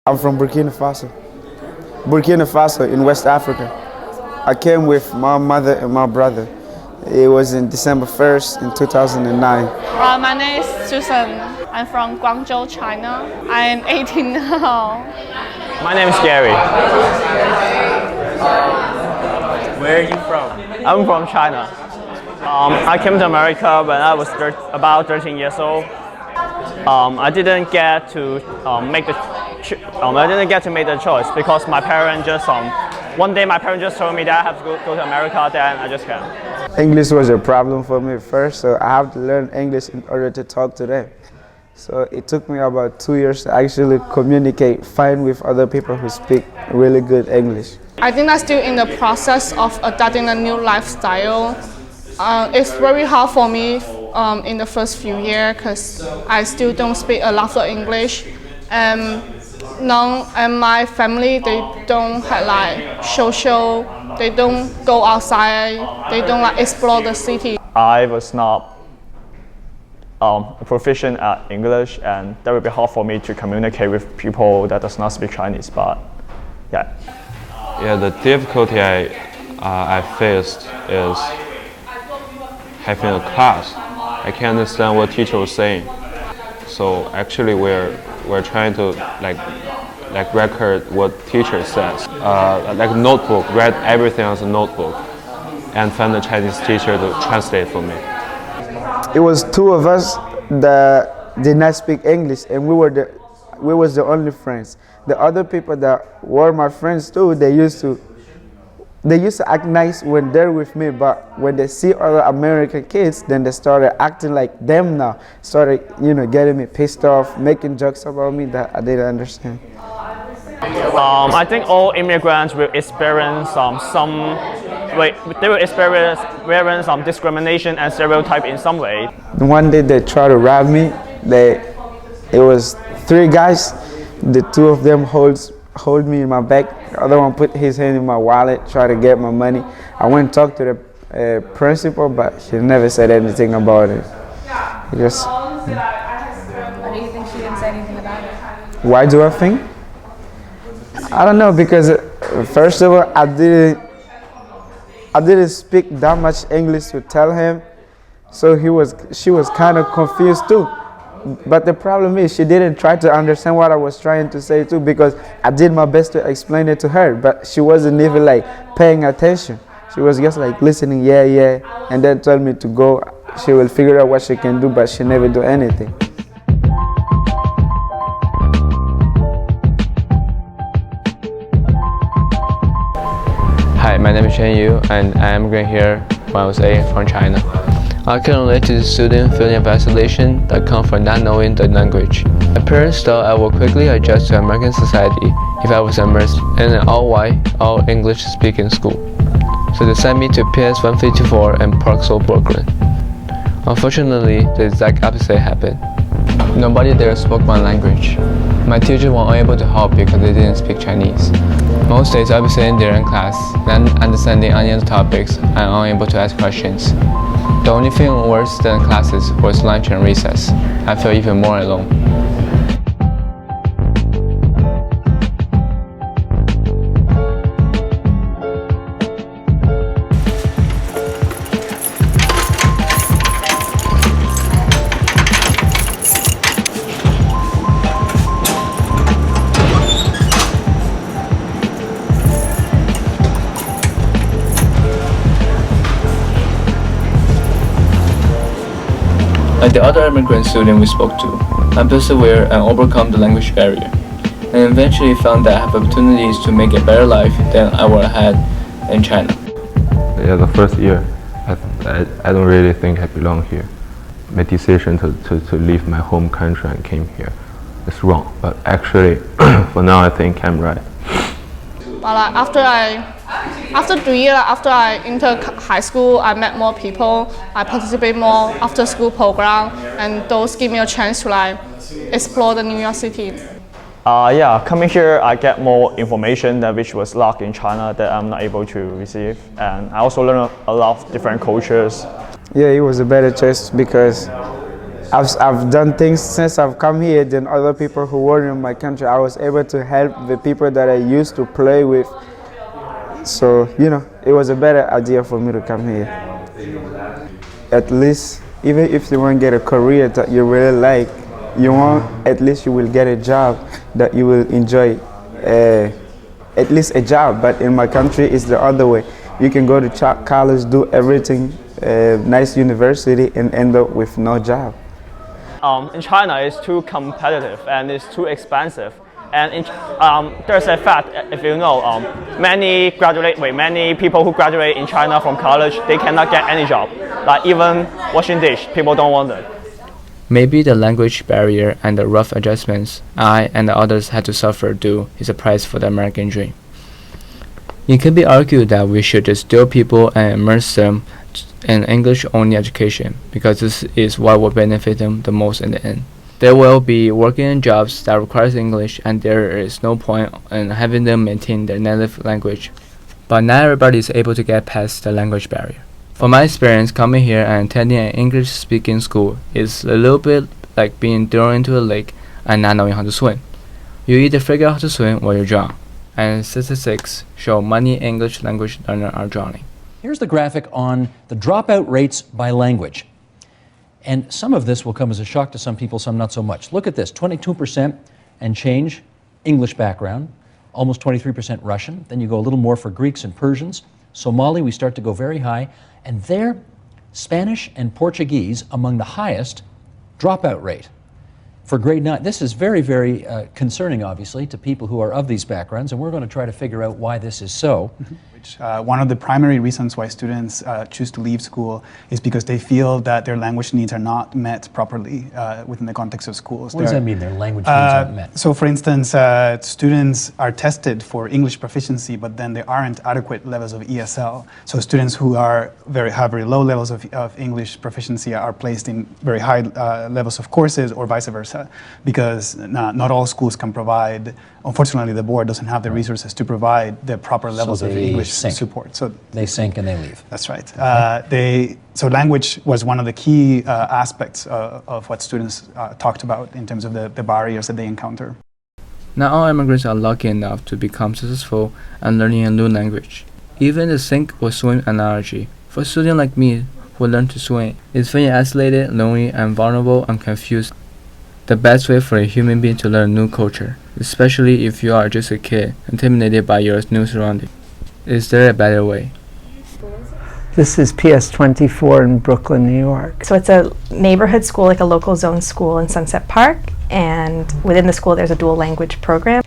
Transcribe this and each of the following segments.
I'm from Burkina Faso. Burkina Faso in West Africa. I came with my mother and my brother. It was in December 1st in 2009. My name is Susan. I'm from Guangzhou, China. I'm 18 now. My name is Gary. Where are you from? I'm from China. I came to America when I was about 13 years old. I didn't get to make the choice because my parents just one day my parents just told me that I have to go to America. Then I just came. English was a problem for me first, so I have to learn English in order to talk to them. So it took me about 2 years to actually communicate fine with other people who speak really good English. I think I'm still in the process of adapting a new lifestyle. It's very hard for me in the first few years because I still don't speak a lot of English. And my family, they don't have like social, they don't go outside, they don't like explore the city. I was not proficient at English, and that would be hard for me to communicate with people that does not speak Chinese. But yeah. Yeah, the difficulty I faced is having a class. I can't understand what teacher was saying. So actually, we're trying to like record what teacher says. Like a notebook, read everything as a notebook, and find a Chinese teacher to translate for me. It was two of us that did not speak English, and we was the only friends. The other people that were my friends too, they used to act nice when they're with me, but when they see other American kids, then they started acting like them now. Started, getting me pissed off, making jokes about me that I didn't understand. I think all immigrants will experience some discrimination and stereotype in some way. One day they tried to rob me. It was 3 guys. The 2 of them hold me in my back. The other one put his hand in my wallet, try to get my money. I went and talked to the principal, but she never said anything about it. Why do you think she didn't say anything about it? Why do I think? I don't know, because first of all, I didn't speak that much English to tell him, so she was kind of confused too. But the problem is she didn't try to understand what I was trying to say too, because I did my best to explain it to her, but she wasn't even like paying attention. She was just like listening, yeah, and then told me to go. She will figure out what she can do, but she never do anything. Hi, my name is Shen Yu, and I immigrated here when I was 8 from China. I can relate to the student feeling of isolation that comes from not knowing the language. My parents thought I would quickly adjust to American society if I was immersed in an all-white, all-English-speaking school. So they sent me to PS 154 in Parksville, Brooklyn. Unfortunately, the exact opposite happened. Nobody there spoke my language. My teachers were unable to help because they didn't speak Chinese. Most days I'll be sitting there in class, not understanding any of the topics, and unable to ask questions. The only thing worse than classes was lunch and recess. I felt even more alone. Like the other immigrant student we spoke to, I persevered and overcome the language barrier, and eventually found that I have opportunities to make a better life than I would have had in China. Yeah, the first year, I don't really think I belong here. My decision to leave my home country and came here is wrong, but actually, for now I think I'm right. But after 3 years, after I entered high school, I met more people. I participate more after school program, and those give me a chance to explore the New York City. Coming here, I get more information that which was locked in China that I'm not able to receive, and I also learn a lot of different cultures. Yeah, it was a better choice because I've done things since I've come here than other people who were in my country. I was able to help the people that I used to play with. So, it was a better idea for me to come here. At least, even if you won't get a career that you really like, at least you will get a job that you will enjoy. At least a job, but in my country it's the other way. You can go to college, do everything, nice university, and end up with no job. In China, it's too competitive and it's too expensive. And there's a fact, if you know, many people who graduate in China from college, they cannot get any job. Like even washing dish, people don't want it. Maybe the language barrier and the rough adjustments I and the others had to suffer due is a price for the American dream. It can be argued that we should just steal people and immerse them in English-only education because this is what will benefit them the most in the end. They will be working in jobs that requires English, and there is no point in having them maintain their native language. But not everybody is able to get past the language barrier. From my experience, coming here and attending an English-speaking school is a little bit like being thrown into a lake and not knowing how to swim. You either figure out how to swim or you drown. And statistics show many English language learners are drowning. Here's the graphic on the dropout rates by language. And some of this will come as a shock to some people, some not so much. Look at this, 22% and change, English background, almost 23% Russian. Then you go a little more for Greeks and Persians. Somali, we start to go very high. And there, Spanish and Portuguese among the highest dropout rate. For grade 9, this is very, very concerning, obviously, to people who are of these backgrounds, and we're going to try to figure out why this is so. One of the primary reasons why students choose to leave school is because they feel that their language needs are not met properly within the context of schools. What does that mean, their language needs aren't met? So for instance, students are tested for English proficiency, but then there aren't adequate levels of ESL. So students who have very low levels of English proficiency are placed in very high levels of courses, or vice versa, because not all schools can provide. Unfortunately, the board doesn't have the resources to provide the proper levels of English support. So they sink and they leave. That's right. So language was one of the key aspects of what students talked about in terms of the barriers that they encounter. Not all immigrants are lucky enough to become successful and learning a new language. Even the sink or swim analogy, for a student like me who learned to swim, is feeling isolated, lonely, and vulnerable and confused. The best way for a human being to learn a new culture, especially if you are just a kid intimidated by your new surroundings. Is there a better way? This is PS24 in Brooklyn, New York. So it's a neighborhood school, like a local zone school in Sunset Park, and within the school there's a dual language program.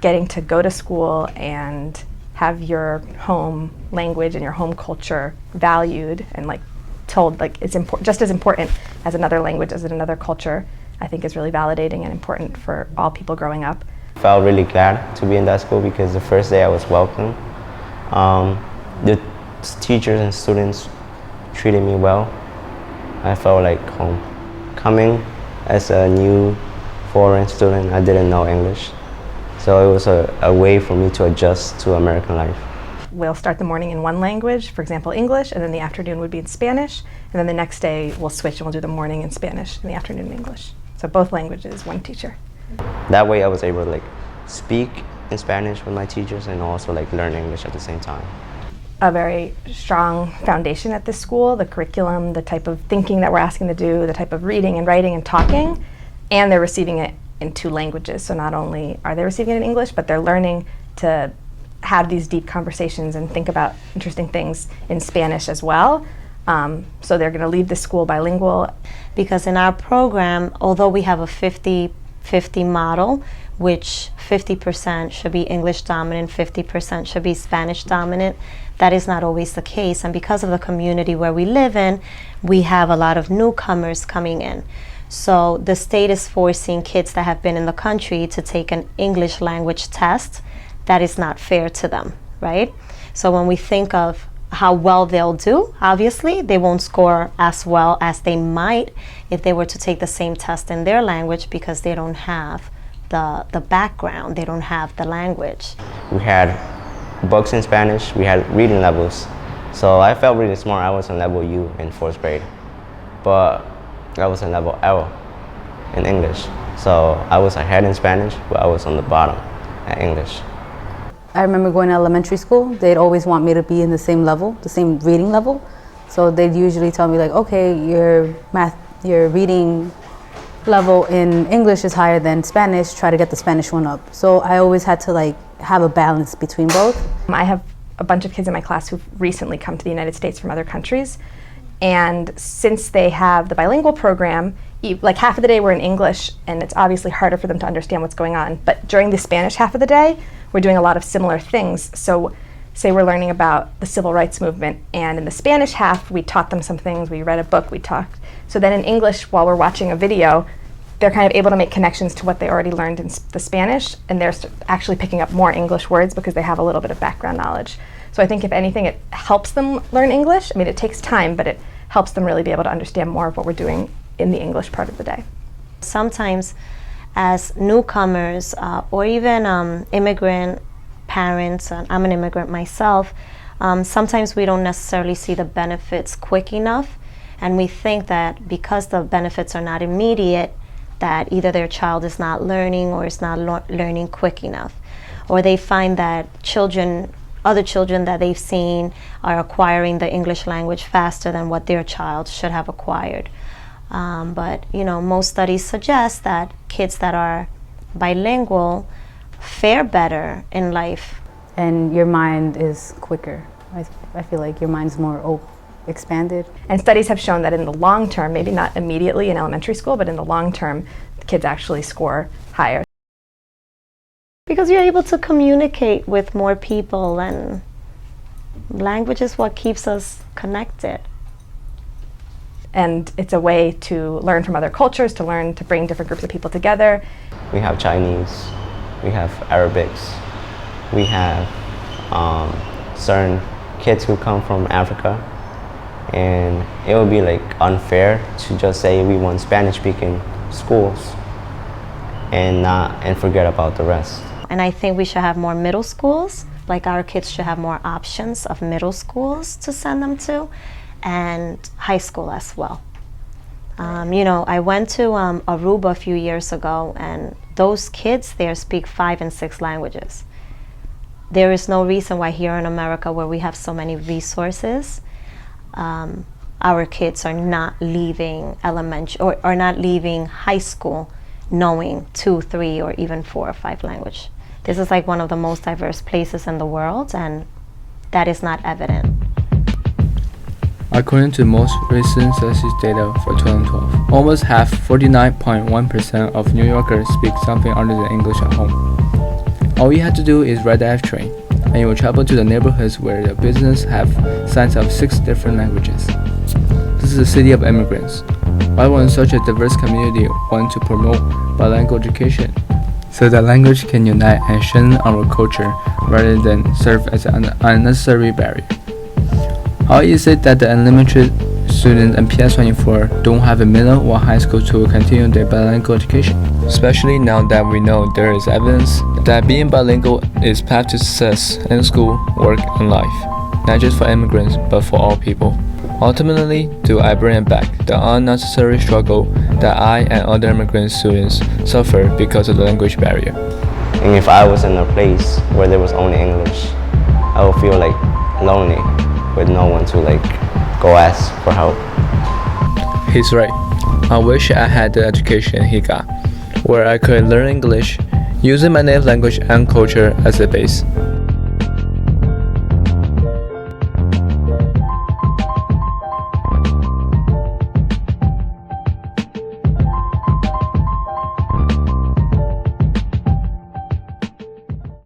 Getting to go to school and have your home language and your home culture valued and told it's just as important as another language, as another culture, I think is really validating and important for all people growing up. I felt really glad to be in that school because the first day I was welcomed. The teachers and students treated me well. I felt like home. Coming as a new foreign student, I didn't know English. So it was a way for me to adjust to American life. We'll start the morning in one language, for example English, and then the afternoon would be in Spanish, and then the next day we'll switch and we'll do the morning in Spanish and the afternoon in English. So both languages, one teacher. That way I was able to speak in Spanish with my teachers and also learn English at the same time. A very strong foundation at this school, the curriculum, the type of thinking that we're asking to do, the type of reading and writing and talking, and they're receiving it in 2 languages. So not only are they receiving it in English, but they're learning to have these deep conversations and think about interesting things in Spanish as well. So they're going to leave the school bilingual. Because in our program, although we have a 50-50 model, which 50% should be English dominant, 50% should be Spanish dominant, that is not always the case. And because of the community where we live in, we have a lot of newcomers coming in. So the state is forcing kids that have been in the country to take an English language test. That is not fair to them, right? So when we think of how well they'll do, obviously they won't score as well as they might if they were to take the same test in their language because they don't have the background, they don't have the language. We had books in Spanish, we had reading levels. So I felt really smart. I was in level U in 4th grade. But I was in level L in English. So I was ahead in Spanish, but I was on the bottom at English. I remember going to elementary school, they'd always want me to be in the same level, the same reading level. So they'd usually tell me like, okay, your reading level in English is higher than Spanish, try to get the Spanish one up. So I always had to like have a balance between both. I have a bunch of kids in my class who've recently come to the United States from other countries. And since they have the bilingual program, like half of the day we're in English, and it's obviously harder for them to understand what's going on. But during the Spanish half of the day, we're doing a lot of similar things. So say we're learning about the civil rights movement, and in the Spanish half, we taught them some things, we read a book, we talked. So then in English, while we're watching a video, they're kind of able to make connections to what they already learned in the Spanish, and they're actually picking up more English words because they have a little bit of background knowledge. So I think if anything, it helps them learn English. I mean, it takes time, but it helps them really be able to understand more of what we're doing in the English part of the day. Sometimes as newcomers or even immigrant parents, and I'm an immigrant myself, sometimes we don't necessarily see the benefits quick enough, and we think that because the benefits are not immediate, that either their child is not learning or is not learning quick enough, or they find that other children that they've seen are acquiring the English language faster than what their child should have acquired. But most studies suggest that kids that are bilingual fare better in life. And your mind is quicker. I feel like your mind's more expanded. And studies have shown that in the long term, maybe not immediately in elementary school, but in the long term, kids actually score higher. Because you're able to communicate with more people, and language is what keeps us connected. And it's a way to learn from other cultures, to learn to bring different groups of people together. We have Chinese, we have Arabics, we have certain kids who come from Africa, and it would be like unfair to just say we want Spanish-speaking schools and forget about the rest. And I think we should have more middle schools. Like our kids should have more options of middle schools to send them to, and high school as well. I went to Aruba a few years ago, and those kids there speak 5 and 6 languages. There is no reason why here in America, where we have so many resources, our kids are not leaving elementary or not leaving high school knowing 2, 3, or even 4 or 5 language. This is like one of the most diverse places in the world, and that is not evident. According to most recent census data for 2012, almost half, 49.1% of New Yorkers speak something other than English at home. All you have to do is ride the F train, and you will travel to the neighborhoods where the business have signs of 6 different languages. This is a city of immigrants. Why would such a diverse community want to promote bilingual education? So that language can unite and strengthen our culture rather than serve as an unnecessary barrier. How is it that the elementary students and PS24 don't have a middle or high school to continue their bilingual education? Especially now that we know there is evidence that being bilingual is path to success in school, work, and life, not just for immigrants but for all people. Ultimately, do I bring back the unnecessary struggle that I and other immigrant students suffer because of the language barrier? And if I was in a place where there was only English, I would feel like lonely with no one to go ask for help. He's right. I wish I had the education he got, where I could learn English using my native language and culture as a base.